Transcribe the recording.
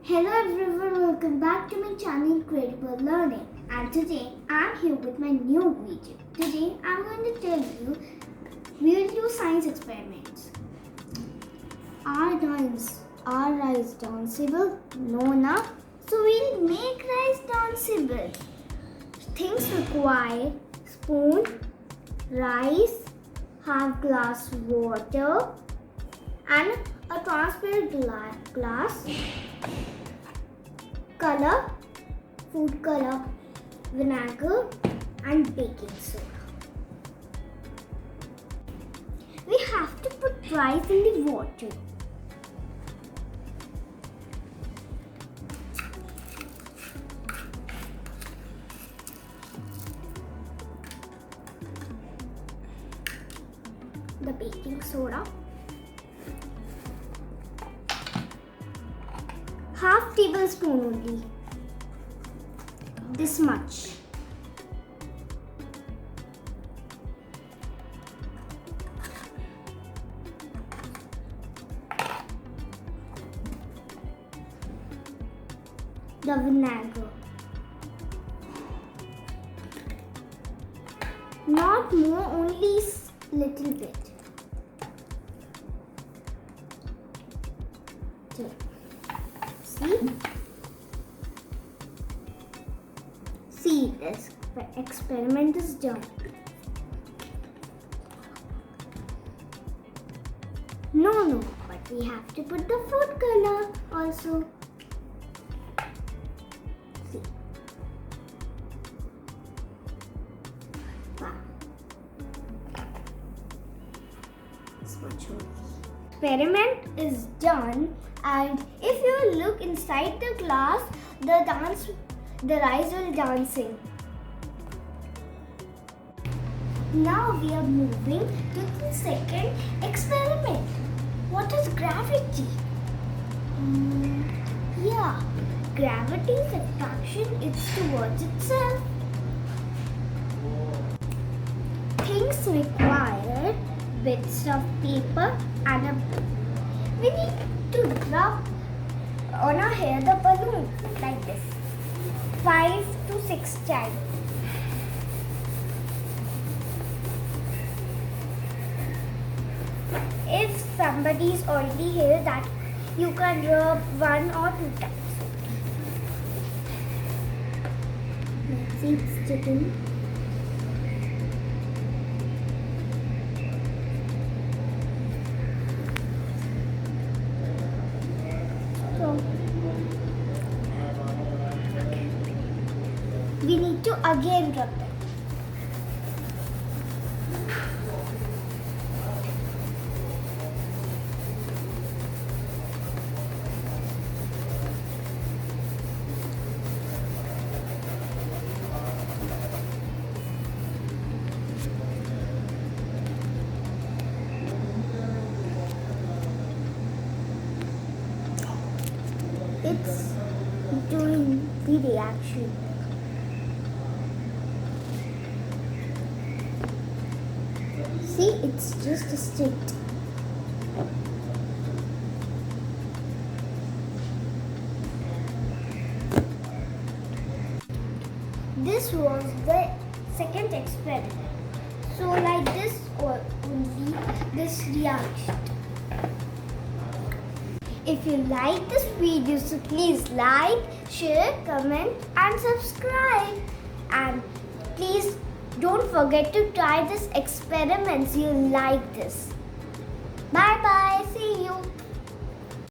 Hello everyone, welcome back to my channel Incredible Learning, and today I'm here with my new video. Today I'm going to tell you we'll do science experiments. Are rice danceable? No, na. So we'll make rice danceable. Things required: spoon, rice, half glass water, and a transparent glass, color, food color, vinegar, and baking soda. We have to put rice in the water. The baking soda. Half tablespoon only. This much. The vinegar. Not more, only little bit. See, this experiment is done. No, but we have to put the food color also. See. Wow. This much only. Experiment is done, and if you look inside the glass, the rice will dancing. Now we are moving to the second experiment. What is gravity? Yeah, gravity's attraction is towards itself. Things require bits of paper and a book. We need to rub on our hair the balloon like this 5 to 6 times. If somebody is already here, that you can rub 1 or 2 times. Let's see, it's sticking. We need to again rub them. It's doing the reaction. See, it's just a stick. This was the second experiment. So like this or only this reaction. If you like this video, so please like, share, comment and subscribe. And please don't forget to try this experiments. You'll like this. Bye bye. See you.